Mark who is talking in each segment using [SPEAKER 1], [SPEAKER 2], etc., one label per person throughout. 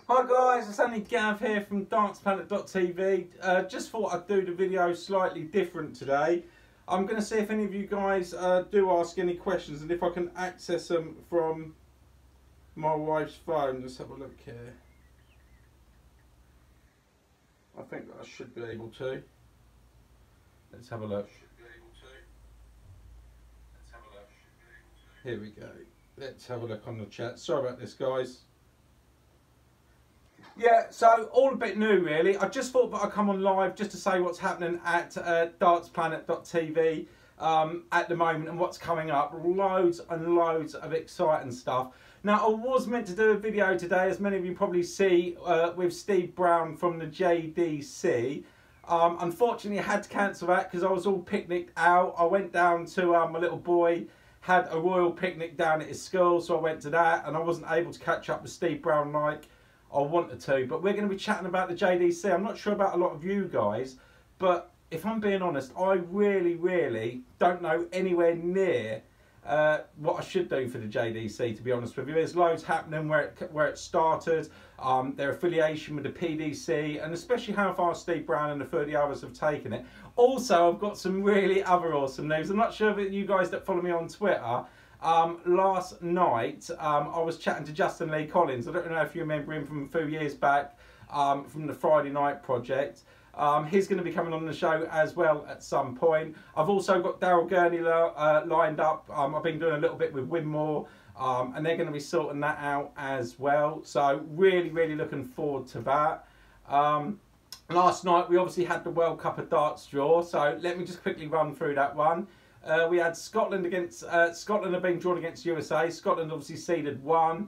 [SPEAKER 1] Hi guys, it's only Gav here from DartsPlanet.tv. Just thought I'd do the video slightly different today. I'm going to see if any of you guys do ask any questions and if I can access them from my wife's phone. Let's have a look here. I think I should be able to. Let's have a look. Here we go. Let's have a look on the chat. Sorry about this, guys. Yeah, so all a bit new really. I just thought that I'd come on live just to say what's happening at DartsPlanet.tv at the moment and what's coming up. Loads and loads of exciting stuff. Now, I was meant to do a video today, as many of you probably see, with Steve Brown from the JDC. Unfortunately, I had to cancel that because I was all picnicked out. I went down to my little boy, had a royal picnic down at his school, so I went to that and I wasn't able to catch up with Steve Brown like I wanted to. But we're going to be chatting about the JDC. I'm not sure about a lot of you guys, but if I'm being honest, I really don't know anywhere near what I should do for the JDC, to be honest with you. There's loads happening where it started, their affiliation with the PDC, and especially how far Steve Brown and the 30 others have taken it. Also, I've got some really other awesome news. I'm not sure if you guys that follow me on Twitter, last night I was chatting to Justin Lee Collins. I don't know if you remember him from a few years back, from the Friday Night Project. He's going to be coming on the show as well at some point. I've also got Daryl Gurney lined up. I've been doing a little bit with Winmore, and they're going to be sorting that out as well. So really looking forward to that. Last night we obviously had the World Cup of Darts draw, so let me just quickly run through that one. We had Scotland against Scotland have been drawn against USA. Scotland obviously seeded 1.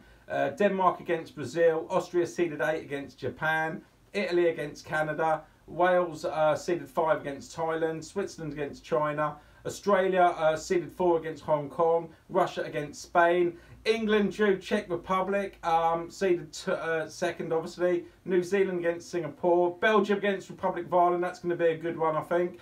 [SPEAKER 1] Denmark against Brazil. Austria seeded 8 against Japan. Italy against Canada. Wales seeded 5 against Thailand. Switzerland against China. Australia seeded 4 against Hong Kong. Russia against Spain. England drew Czech Republic, seeded 2nd obviously. New Zealand against Singapore. Belgium against Republic of Ireland. That's going to be a good one, I think.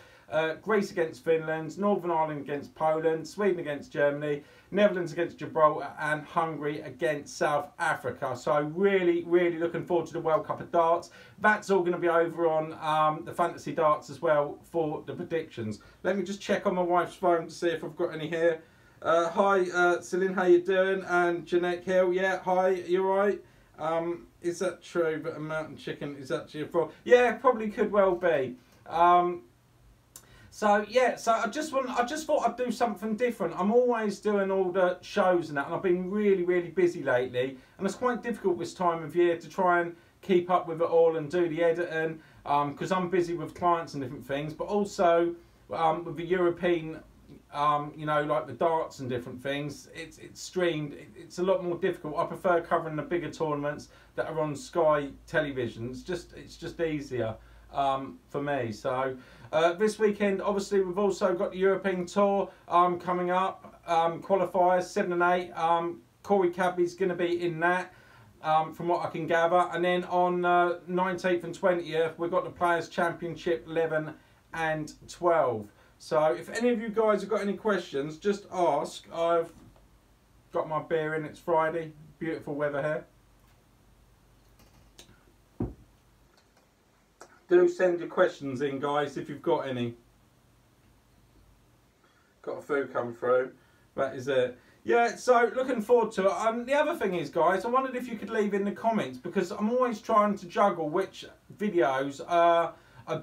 [SPEAKER 1] Greece against Finland, Northern Ireland against Poland, Sweden against Germany, Netherlands against Gibraltar, and Hungary against South Africa. So really looking forward to the World Cup of Darts. That's all going to be over on the Fantasy Darts as well for the predictions. Let me just check on my wife's phone to see if I've got any here. Hi Celine, how you doing? And Jeanette Hill, yeah, hi, you alright? Is that true, but a mountain chicken is actually a frog? Yeah, probably could well be. So yeah, so I just thought I'd do something different. I'm always doing all the shows and that, and I've been really busy lately, and it's quite difficult this time of year to try and keep up with it all and do the editing, because I'm busy with clients and different things, but also with the European, you know, like the darts and different things, it's streamed. It's a lot more difficult. I prefer covering the bigger tournaments that are on Sky Television. It's just easier for me. So this weekend, obviously, we've also got the European Tour coming up, qualifiers 7 and 8. Corey Cadby's going to be in that, from what I can gather. And then on 19th and 20th, we've got the Players Championship 11 and 12. So if any of you guys have got any questions, just ask. I've got my beer in. It's Friday. Beautiful weather here. Do send your questions in, guys, if you've got any. Got a few come through. That is it. Yeah, so looking forward to it. The other thing is, guys, I wondered if you could leave in the comments, because I'm always trying to juggle which videos are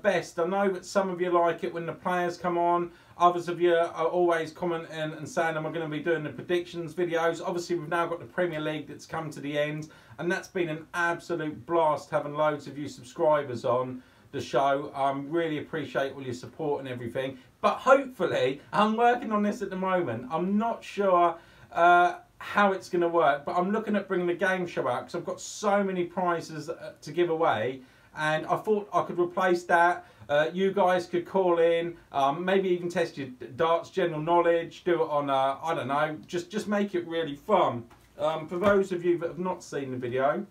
[SPEAKER 1] best. I know that some of you like it when the players come on. Others of you are always commenting and saying, am I going to be doing the predictions videos? Obviously, we've now got the Premier League that's come to the end, and that's been an absolute blast having loads of you subscribers on the show. Really appreciate all your support and everything, but hopefully, I'm working on this at the moment. I'm not sure how it's going to work, but I'm looking at bringing the game show out because I've got so many prizes to give away, and I thought I could replace that. You guys could call in, maybe even test your darts general knowledge, do it on I don't know, just make it really fun. For those of you that have not seen the video,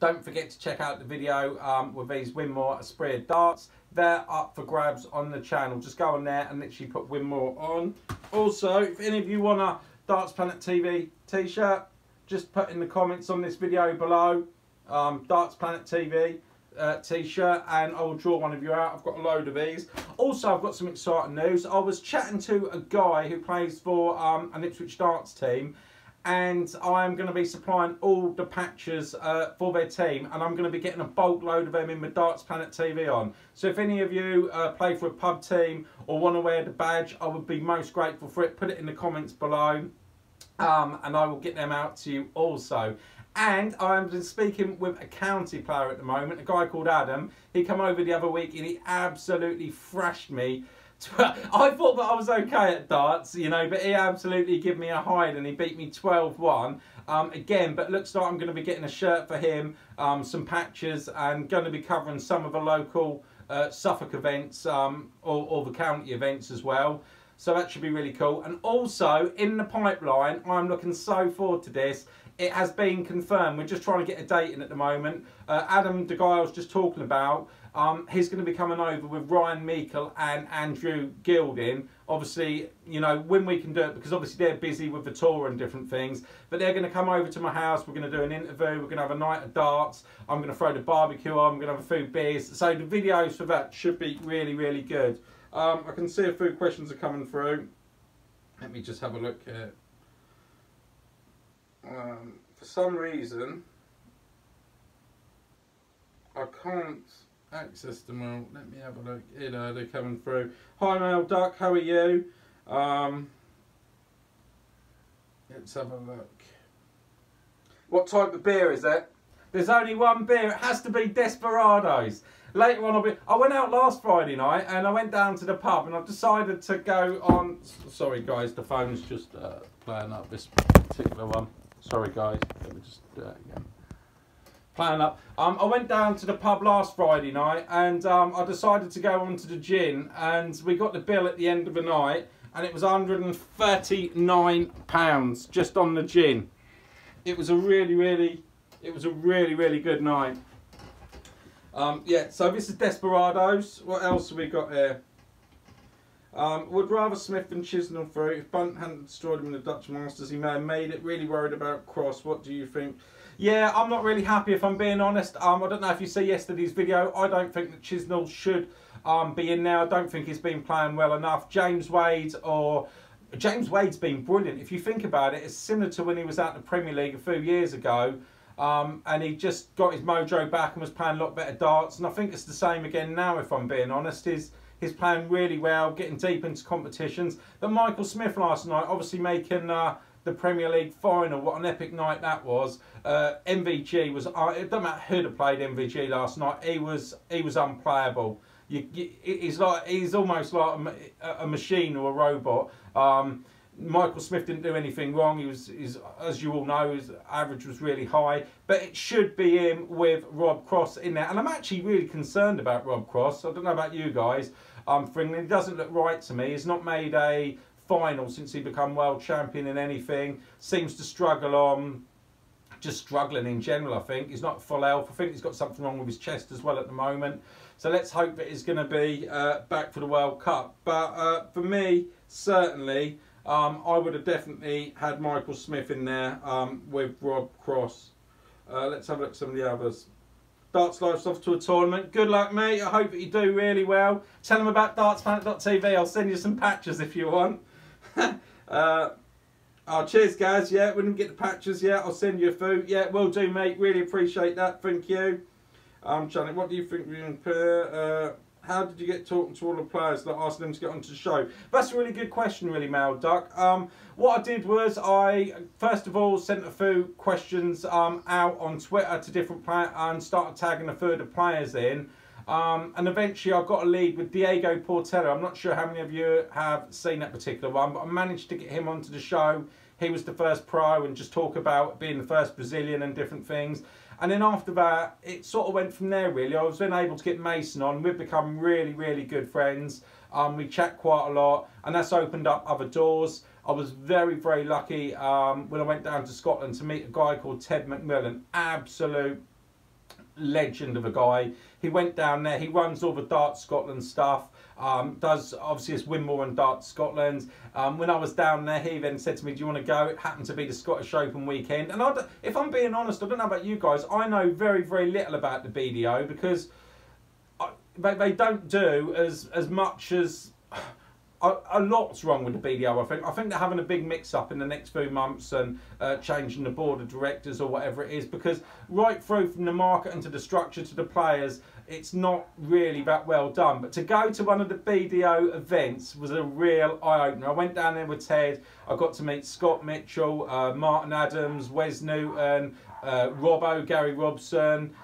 [SPEAKER 1] don't forget to check out the video with these Winmore Esprit of Darts. They're up for grabs on the channel. Just go on there and literally put Winmore on. Also, if any of you want a Darts Planet TV t-shirt, just put in the comments on this video below Darts Planet TV t-shirt, and I will draw one of you out. I've got a load of these. Also, I've got some exciting news. I was chatting to a guy who plays for an Ipswich Darts team, and I'm going to be supplying all the patches for their team, and I'm going to be getting a bulk load of them in with Darts Planet TV on. So if any of you play for a pub team or want to wear the badge, I would be most grateful for it. Put it in the comments below, and I will get them out to you also. And I'm speaking with a county player at the moment, a guy called Adam. He came over the other week and he absolutely thrashed me. I thought that I was okay at darts, you know, but he absolutely gave me a hide and he beat me 12-1. Again, but looks like I'm going to be getting a shirt for him, some patches, and going to be covering some of the local Suffolk events or the county events as well. So that should be really cool. And also, in the pipeline, I'm looking so forward to this. It has been confirmed. We're just trying to get a date in at the moment. Adam, the guy I was just talking about, he's going to be coming over with Ryan Meikle and Andrew Gilding. Obviously, you know, when we can do it, because obviously they're busy with the tour and different things. But they're going to come over to my house. We're going to do an interview. We're going to have a night of darts. I'm going to throw the barbecue on. I'm going to have a few beers. So the videos for that should be really, really good. I can see a few questions are coming through. Let me just have a look here. For some reason, I can't access them all. Let me have a look. You know, they're coming through. Hi, Mel Duck. How are you? Let's have a look. What type of beer is it? There's only one beer. It has to be Desperados. Later on, I went out last Friday night and I went down to the pub and I've decided to go on. Sorry, guys, the phone's just playing up this particular one. Sorry, guys. Let me just do that again. Playing up. I went down to the pub last Friday night and I decided to go on to the gin, and we got the bill at the end of the night and it was £139 just on the gin. It was a really, really good night. Yeah, so this is Desperados. What else have we got here? Would rather Smith than Chisnall through. If Bunt hadn't destroyed him in the Dutch Masters, he may have made it. Really worried about Cross. What do you think? Yeah, I'm not really happy, if I'm being honest. I don't know if you see yesterday's video. I don't think that Chisnall should be in there. I don't think he's been playing well enough. James Wade's been brilliant. If you think about it, it's similar to when he was out in the Premier League a few years ago. And he just got his mojo back and was playing a lot better darts. And I think it's the same again now, if I'm being honest. He's playing really well, getting deep into competitions. But Michael Smith last night, obviously making the Premier League final. What an epic night that was. MVG was. It doesn't matter who'd have played MVG last night. He was unplayable. He's almost like a machine or a robot. Michael Smith didn't do anything wrong. He's, as you all know, his average was really high. But it should be him with Rob Cross in there. And I'm actually really concerned about Rob Cross. I don't know about you guys. For England, he doesn't look right to me. He's not made a final since he become world champion in anything. Seems to struggle on, just struggling in general, I think. He's not full health. I think he's got something wrong with his chest as well at the moment. So let's hope that he's going to be back for the World Cup. But for me, certainly, I would have definitely had Michael Smith in there with Rob Cross. Let's have a look at some of the others. Darts Life's off to a tournament. Good luck, mate. I hope that you do really well. Tell them about dartsplanet.tv. I'll send you some patches if you want. Oh, cheers, guys. Yeah, we didn't get the patches yet. I'll send you a few. Yeah, will do, mate. Really appreciate that. Thank you. Janet, what do you think? How did you get talking to all the players that asked them to get onto the show? That's a really good question, really, Mel Duck. What I did was I, first of all, sent a few questions out on Twitter to different players and started tagging a few of the players in. And eventually I got a lead with Diego Portela. I'm not sure how many of you have seen that particular one, but I managed to get him onto the show. He was the first pro and just talk about being the first Brazilian and different things. And then after that, it sort of went from there, really. I was then able to get Mason on. We've become really, really good friends. We chat quite a lot, and that's opened up other doors. I was very, very lucky when I went down to Scotland to meet a guy called Ted McMillan. Absolute legend of a guy. He went down there, he runs all the Darts Scotland stuff, does obviously it's Winmore and Darts Scotland. When I was down there, he then said to me, do you want to go? It happened to be the Scottish Open weekend. And if I'm being honest, I don't know about you guys, I know very, very little about the BDO because they don't do as much as... A lot's wrong with the BDO, I think. I think they're having a big mix-up in the next few months and changing the board of directors or whatever it is, because right through from the market and to the structure to the players, it's not really that well done. But to go to one of the BDO events was a real eye-opener. I went down there with Ted. I got to meet Scott Mitchell, Martin Adams, Wes Newton, Robbo, Gary Robson.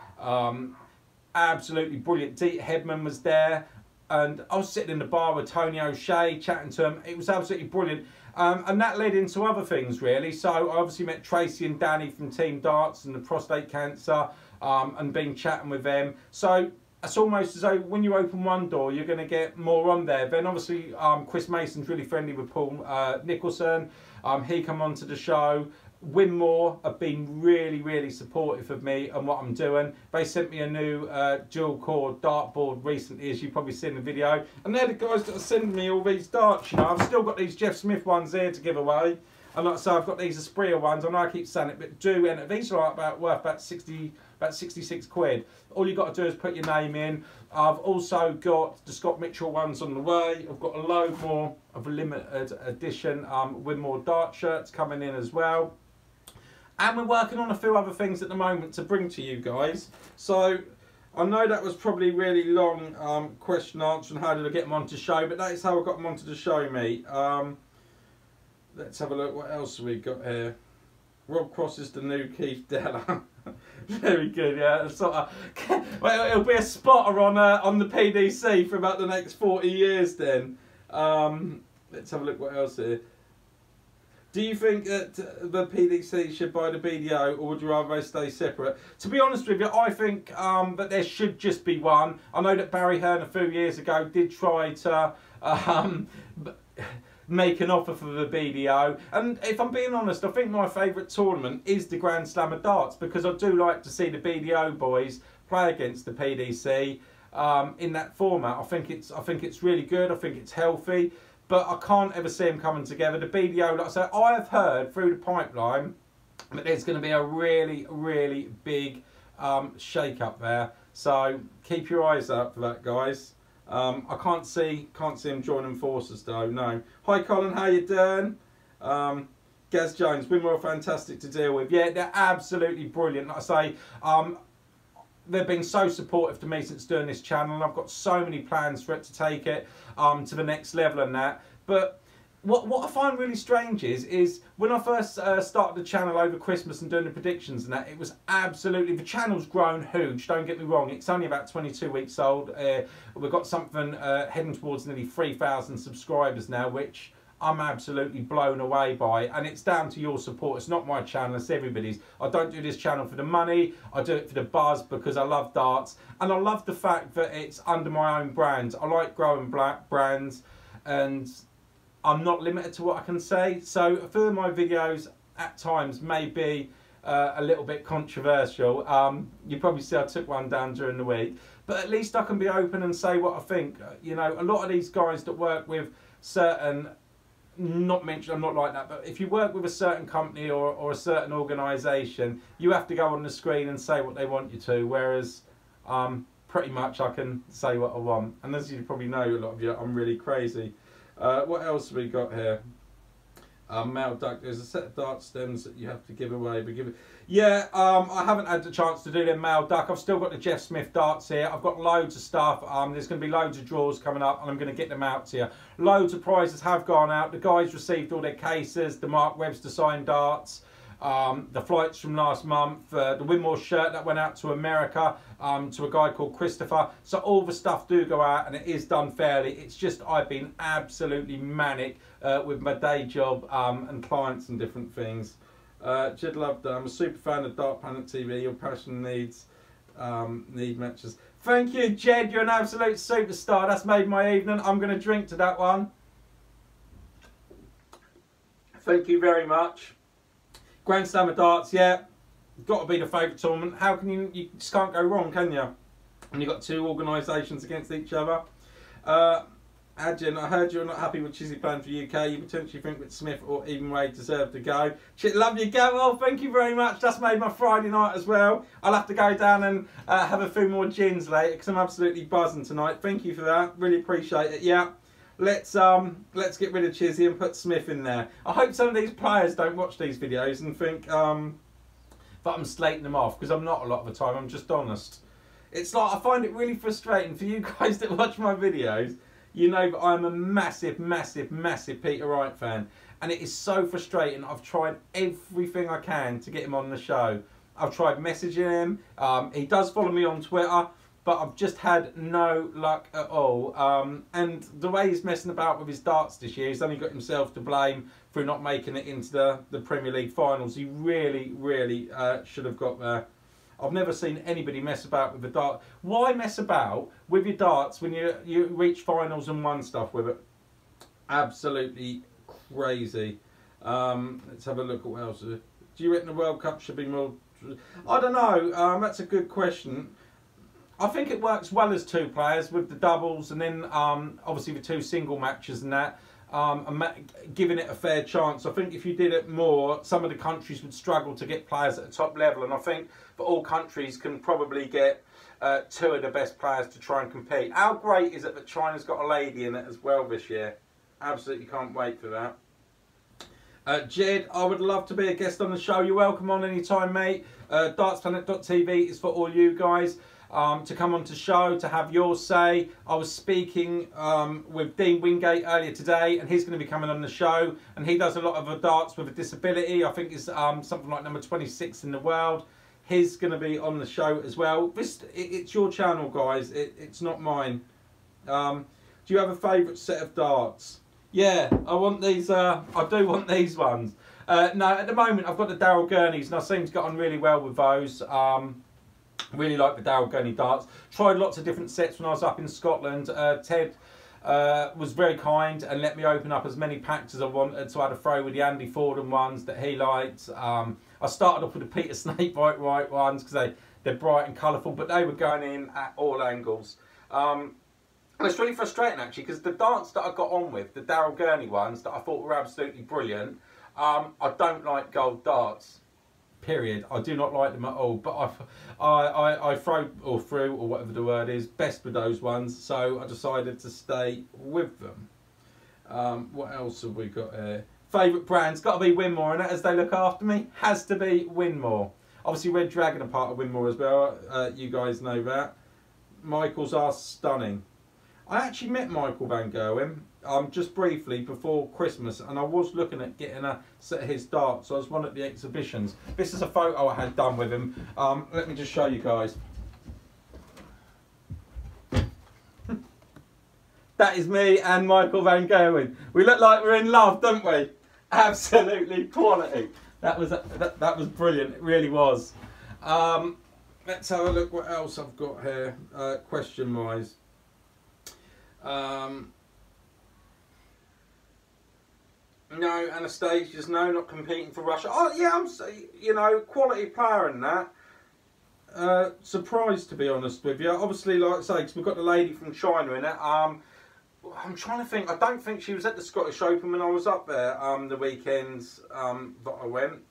[SPEAKER 1] Absolutely brilliant. Dieter Hedman was there. And I was sitting in the bar with Tony O'Shea, chatting to him. It was absolutely brilliant. And that led into other things, really. So I obviously met Tracy and Danny from Team Darts and the prostate cancer, and been chatting with them. So it's almost as though when you open one door, you're going to get more on there. Then obviously Chris Mason's really friendly with Paul Nicholson. He come onto the show. Winmore have been really, really supportive of me and what I'm doing. They sent me a new dual core dartboard recently, as you've probably seen the video. And they're the guys that are sending me all these darts, you know. I've still got these Jeff Smith ones here to give away. And like I say, I've got these Aspria ones. I know I keep saying it, but do enter. These are like worth about 66 quid. All you've got to do is put your name in. I've also got the Scott Mitchell ones on the way. I've got a load more of a limited edition Winmore dart shirts coming in as well. And we're working on a few other things at the moment to bring to you guys. So I know that was probably really long question answer and how did I get them onto the show, but that is how I got them onto the show, mate. Let's have a look. What else have we got here? Rob Cross is the new Keith Della. Very good, yeah. Sort of, well, it'll be a spotter on the PDC for about the next 40 years then. Let's have a look what else here. Do you think that the PDC should buy the BDO, or would you rather they stay separate? To be honest with you, I think that there should just be one. I know that Barry Hearn a few years ago did try to make an offer for the BDO. And if I'm being honest, I think my favourite tournament is the Grand Slam of Darts, because I do like to see the BDO boys play against the PDC in that format. I think it's really good. I think it's healthy. But I can't ever see them coming together. The BDO, like I said, I have heard through the pipeline that there's going to be a really, really big shake-up there. So keep your eyes out for that, guys. I can't see them joining forces, though, no. Hi, Colin, how you doing? Gaz Jones, Winmore fantastic to deal with. Yeah, they're absolutely brilliant. Like I say, they've been so supportive to me since doing this channel, and I've got so many plans for it to take it to the next level and that. But what I find really strange is when I first started the channel over Christmas and doing the predictions and that, it was absolutely, the channel's grown huge, don't get me wrong. It's only about 22 weeks old. We've got something heading towards nearly 3,000 subscribers now, which I'm absolutely blown away by, and it's down to your support. It's not my channel, it's everybody's. I don't do this channel for the money, I do it for the buzz because I love darts, and I love the fact that it's under my own brand. I like growing black brands, and I'm not limited to what I can say. So a few of my videos at times may be a little bit controversial. You probably see I took one down during the week, but at least I can be open and say what I think. You know, a lot of these guys that work with certain, not mentioned, I'm not like that, but if you work with a certain company or a certain organisation, you have to go on the screen and say what they want you to, whereas pretty much I can say what I want. And as you probably know, a lot of you, I'm really crazy. What else have we got here? Male duck, there's a set of dart stems that you have to give away. But yeah, I haven't had the chance to do them male duck. I've still got the Jeff Smith darts here. I've got loads of stuff. There's going to be loads of draws coming up, and I'm going to get them out to you. Loads of prizes have gone out. The guys received all their cases, the Mark Webster signed darts, the flights from last month, the Winmore shirt that went out to America to a guy called Christopher. So all the stuff do go out, and it is done fairly. It's just I've been absolutely manic with my day job and clients and different things. Jed Love, I'm a super fan of Dart Planet TV. Your passion needs need matches. Thank you, Jed. You're an absolute superstar. That's made my evening. I'm going to drink to that one. Thank you very much. Grand Slam of Darts, yeah. got to be the favourite tournament. How can you just can't go wrong, can you? And you've got two organisations against each other. Adrian, I heard you're not happy with Chizzy playing for UK. You potentially think that Smith or even Wade deserve to go. Love you, Gareth. Thank you very much. That's made my Friday night as well. I'll have to go down and have a few more gins later because I'm absolutely buzzing tonight. Thank you for that. Really appreciate it. Yeah. Let's get rid of Chizzy and put Smith in there. I hope some of these players don't watch these videos and think that I'm slating them off, because I'm not a lot of the time. I'm just honest. It's like I find it really frustrating for you guys that watch my videos. You know that I'm a massive, massive, massive Peter Wright fan, and it is so frustrating. I've tried everything I can to get him on the show. I've tried messaging him. He does follow me on Twitter, but I've just had no luck at all. And the way he's messing about with his darts this year, he's only got himself to blame for not making it into the Premier League finals. He really, really should have got there. I've never seen anybody mess about with the dart. Why mess about with your darts when you reach finals and won stuff with it? Absolutely crazy. Let's have a look at what else. Do you reckon the World Cup should be more... I don't know. That's a good question. I think it works well as two players with the doubles, and then obviously the two single matches and that. Giving it a fair chance. I think if you did it more, some of the countries would struggle to get players at the top level, and I think that all countries can probably get two of the best players to try and compete. How great is it that China's got a lady in it as well this year? Absolutely can't wait for that. Jed, I would love to be a guest on the show. You're welcome on anytime, mate. Dartsplanet.tv is for all you guys. To come on to show, to have your say. I was speaking with Dean Wingate earlier today, and he's going to be coming on the show, and he does a lot of darts with a disability. I think it's something like number 26 in the world. He's going to be on the show as well. It's your channel, guys. It's not mine. Do you have a favourite set of darts? Yeah, I want these. I do want these ones. No, at the moment I've got the Daryl Gurneys, and I seem to get on really well with those. Really like the Daryl Gurney darts. Tried lots of different sets when I was up in Scotland. Ted was very kind and let me open up as many packs as I wanted, so I had a throw with the Andy Fordham ones that he liked. I started off with the Peter Snakebite Wright ones because they're bright and colourful, but they were going in at all angles. And it's really frustrating actually, because the darts that I got on with, the Daryl Gurney ones that I thought were absolutely brilliant, I don't like gold darts. Period. I do not like them at all, but I throw or through or whatever the word is best with those ones, so I decided to stay with them. What else have we got here? Favourite brands, got to be Winmore, and as they look after me, has to be Winmore. Obviously Red Dragon are part of Winmore as well, you guys know that. Michael's are stunning. I actually met Michael Van Gerwen just briefly before Christmas, and I was looking at getting a set of his darts. So I was one at the exhibitions. This is a photo I had done with him. Let me just show you guys. That is me and Michael Van Gerwen. We look like we're in love, don't we? Absolutely quality. That was brilliant. It really was. Let's have a look what else I've got here, question wise. No, Anastasia's no, not competing for Russia. Oh yeah, I'm, you know, quality player in that. Surprised, to be honest with you. Obviously, like I say, because we've got the lady from China in it. I'm trying to think. I don't think she was at the Scottish Open when I was up there. The weekends that I went.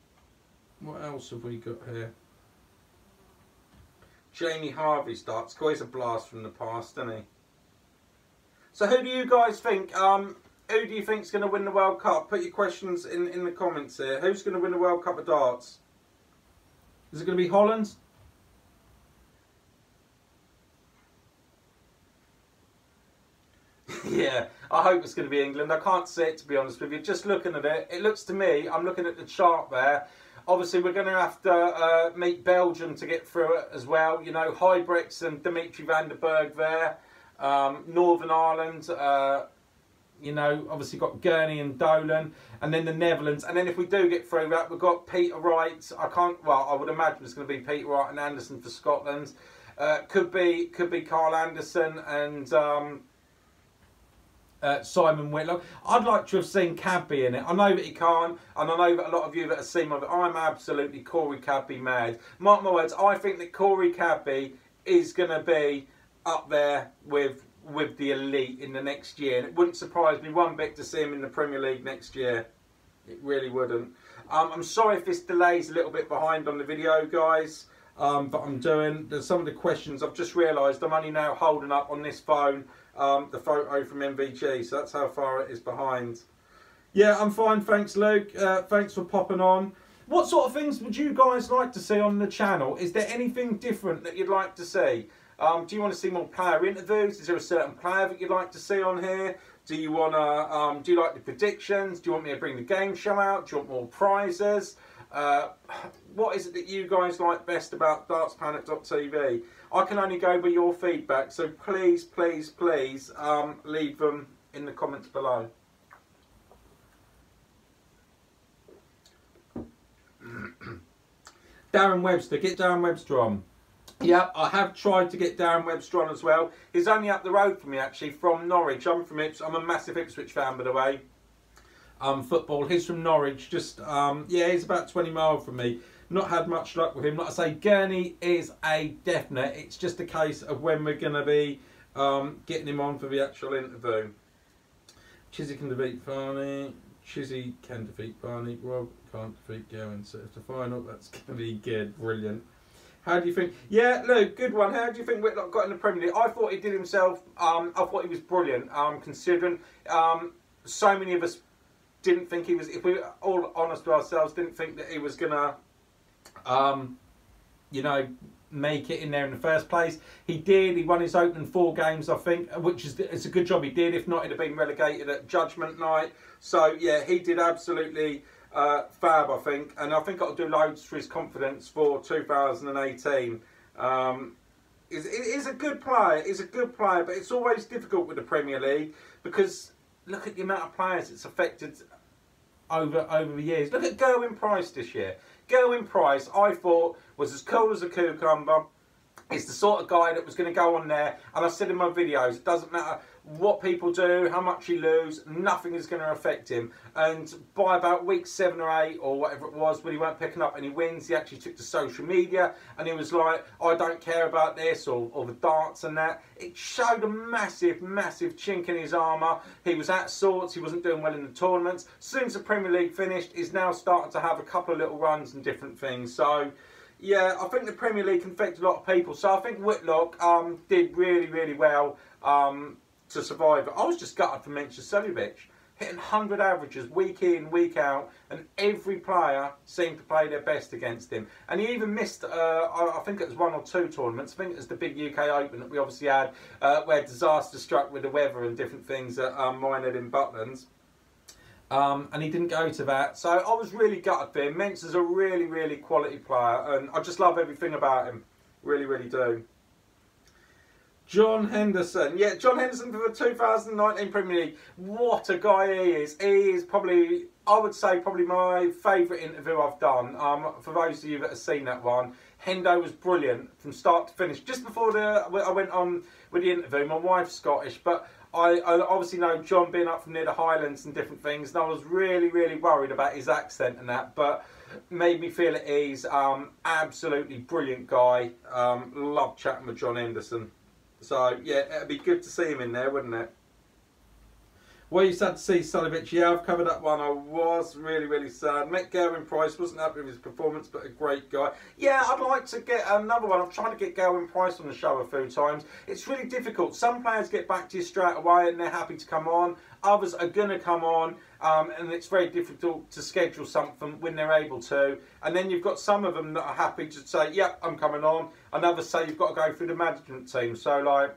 [SPEAKER 1] What else have we got here? Jamie Harvey starts. He's a blast from the past, isn't he? So who do you guys think? Who do you think is going to win the World Cup? Put your questions in the comments here. Who's going to win the World Cup of darts? Is it going to be Holland? Yeah, I hope it's going to be England. I can't see it, to be honest with you. Just looking at it, it looks to me, I'm looking at the chart there. Obviously, we're going to have to meet Belgium to get through it as well. You know, Huybrechts and Dimitri van der Berg there. Northern Ireland, you know, obviously got Gurney and Dolan, and then the Netherlands. And then if we do get through that, we've got Peter Wright. I would imagine it's going to be Peter Wright and Anderson for Scotland. Could be Carl Anderson and Simon Whitlock. I'd like to have seen Cadby in it. I know that he can't, and I know that a lot of you that have seen my, I'm absolutely Corey Cadby mad. Mark my words, I think that Corey Cadby is going to be up there with the elite in the next year. And it wouldn't surprise me one bit to see him in the Premier League next year. It really wouldn't. I'm sorry if this delay's a little bit behind on the video, guys. But I'm doing some of the questions. I've just realised I'm only now holding up on this phone the photo from MVG, so that's how far it is behind. Yeah, I'm fine, thanks Luke. Thanks for popping on. What sort of things would you guys like to see on the channel? Is there anything different that you'd like to see? Do you want to see more player interviews? Is there a certain player that you'd like to see on here? Do you want to? Do you like the predictions? Do you want me to bring the game show out? Do you want more prizes? What is it that you guys like best about dartsplanet.tv? I can only go by your feedback, so please, please, please leave them in the comments below. Darren Webster, get Darren Webster on. Yeah, I have tried to get Darren Webster on as well. He's only up the road from me actually, from Norwich. I'm from Ipswich. I'm a massive Ipswich fan, by the way. Football. He's from Norwich. Just yeah, he's about 20 miles from me. Not had much luck with him. Like I say, Gurney is a definite. It's just a case of when we're going to be getting him on for the actual interview. Chizzy can defeat Barney. Chizzy can defeat Barney. Rob can't defeat Gowan. So if the final, that's going to be good. Brilliant. How do you think? Yeah, Luke, good one. How do you think Whitlock got in the Premier League? I thought he did himself. I thought he was brilliant. Considering so many of us didn't think he was. If we're all honest with ourselves, didn't think that he was gonna, you know, make it in there in the first place. He did. He won his opening 4 games, I think, which is it's a good job he did. If not, he'd have been relegated at Judgment Night. So yeah, he did absolutely. Fab, I think, and I think I'll do loads for his confidence for 2018. He's a good player. He's a good player, but it's always difficult with the Premier League because look at the amount of players it's affected over the years. Look at Gerwyn Price this year. Gerwyn Price, I thought, was as cool as a cucumber. He's the sort of guy that was going to go on there, and I said in my videos, it doesn't matter what people do, how much you lose, nothing is going to affect him. And by about week 7 or 8 or whatever it was, when he weren't picking up any wins, he actually took to social media and he was like, I don't care about this or the darts and that. It showed a massive, massive chink in his armour. He was at sorts, he wasn't doing well in the tournaments. As soon as the Premier League finished, he's now starting to have a couple of little runs and different things. So yeah, I think the Premier League can affect a lot of people. So I think Whitlock did really, really well to survive. I was just gutted for Mensa Suljovic, hitting 100 averages week in, week out, and every player seemed to play their best against him. And he even missed, I think it was 1 or 2 tournaments. I think it was the big UK Open that we obviously had, where disaster struck with the weather and different things at Minehead in Butlins. And he didn't go to that, so I was really gutted for him. Mensa's a really, really quality player, and I just love everything about him. Really, really do. John Henderson. Yeah, John Henderson for the 2019 Premier League. What a guy he is. He is probably, I would say, probably my favourite interview I've done. For those of you that have seen that one, Hendo was brilliant from start to finish. Just before I went on with the interview, my wife's Scottish, but I obviously know John being up from near the Highlands and different things, and I was really, really worried about his accent and that, but made me feel at ease. Absolutely brilliant guy. Love chatting with John Henderson. So yeah, it'd be good to see him in there, wouldn't it? Well, you sad to see Suljovic. Yeah, I've covered that one. I was really, really sad. Met Gerwyn Price, wasn't happy with his performance, but a great guy. Yeah, I'd like to get another one. I'm trying to get Gerwyn Price on the show a few times. It's really difficult. Some players get back to you straight away and they're happy to come on. Others are going to come on, and it's very difficult to schedule something when they're able to. And then you've got some of them that are happy to say, yep, I'm coming on. And others say you've got to go through the management team. So, like,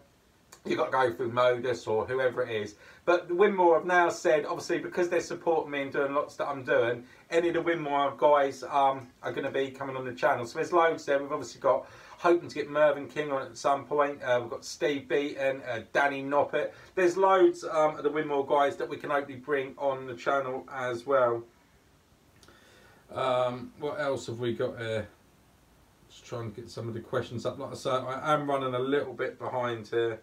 [SPEAKER 1] you've got to go through Modus or whoever it is. But the Winmore have now said, obviously, because they're supporting me and doing lots that I'm doing, any of the Winmore guys are going to be coming on the channel. So there's loads there. We've obviously got, hoping to get Mervyn King on at some point. We've got Steve Beaton, Danny Noppet. There's loads of the Winmore guys that we can hopefully bring on the channel as well. What else have we got here? Just trying to get some of the questions up. Like I say, I am running a little bit behind here.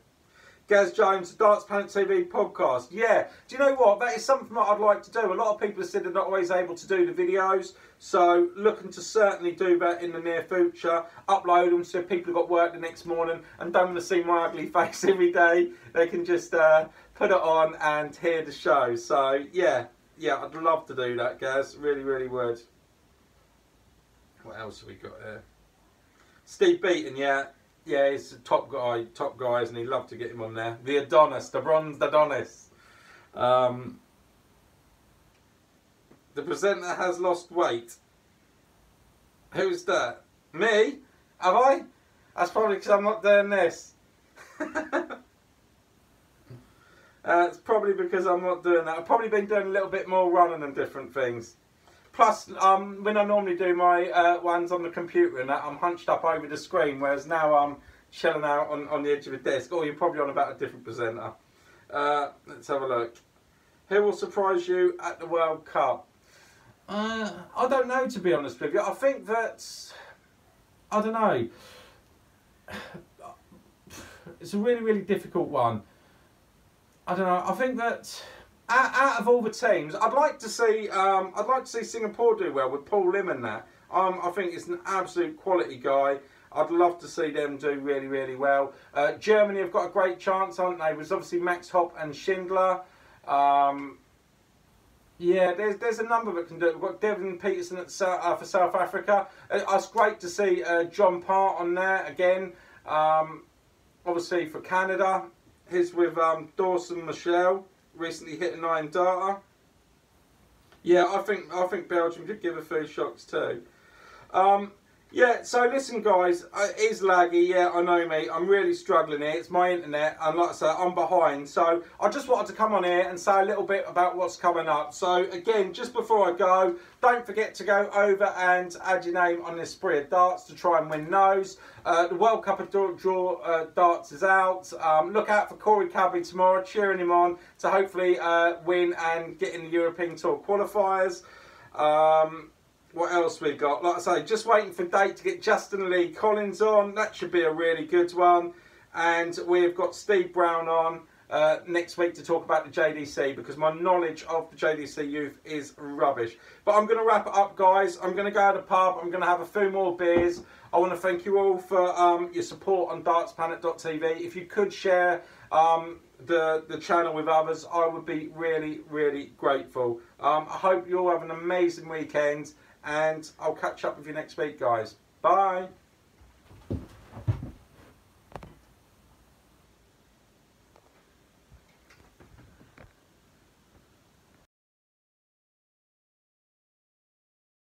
[SPEAKER 1] Gaz Jones, Darts Planet TV podcast. Yeah, do you know what? That is something that I'd like to do. A lot of people have said they're not always able to do the videos, so looking to certainly do that in the near future. Upload them so people have got work the next morning and don't want to see my ugly face every day. They can just put it on and hear the show. So yeah, I'd love to do that, Gaz. Really, really would. What else have we got here? Steve Beaton, yeah, he's a top guy, and he'd love to get him on there. The Adonis, the bronzed Adonis. The presenter has lost weight. Who's that? Me? Have I? That's probably because I'm not doing this. It's probably because I'm not doing that. I've probably been doing a little bit more running and different things. Plus, when I normally do my ones on the computer and that, I'm hunched up over the screen, whereas now I'm chilling out on the edge of a desk. Or you're probably on about a different presenter. Let's have a look. Who will surprise you at the World Cup? I don't know, to be honest with you. I think that... I don't know. It's a really, really difficult one. I don't know. I think that... Out of all the teams, I'd like to see Singapore do well with Paul Lim and that. I think it's an absolute quality guy. I'd love to see them do really, really well. Germany have got a great chance, aren't they? There's obviously Max Hopp and Schindler. Yeah, there's a number that can do it. We've got Devin Peterson for South Africa. It's great to see John Part on there again. Obviously for Canada, he's with Dawson Michelle. Recently hit a 9 darter. Yeah, I think Belgium could give a few shocks too. Yeah, so listen guys, it is laggy, yeah, I know mate, I'm really struggling here, it's my internet, and like I said, I'm behind, so I just wanted to come on here and say a little bit about what's coming up. So again, just before I go, don't forget to go over and add your name on this spree of darts to try and win those. The World Cup of Draw darts is out. Look out for Corey Cadby tomorrow, cheering him on to hopefully win and get in the European Tour qualifiers. What else we got? Like I say, just waiting for date to get Justin Lee Collins on. That should be a really good one. And we've got Steve Brown on next week to talk about the JDC, because my knowledge of the JDC youth is rubbish. But I'm going to wrap it up, guys. I'm going to go to the pub. I'm going to have a few more beers. I want to thank you all for your support on dartsplanet.tv. If you could share the channel with others, I would be really, really grateful. I hope you all have an amazing weekend. And I'll catch up with you next week, guys. Bye.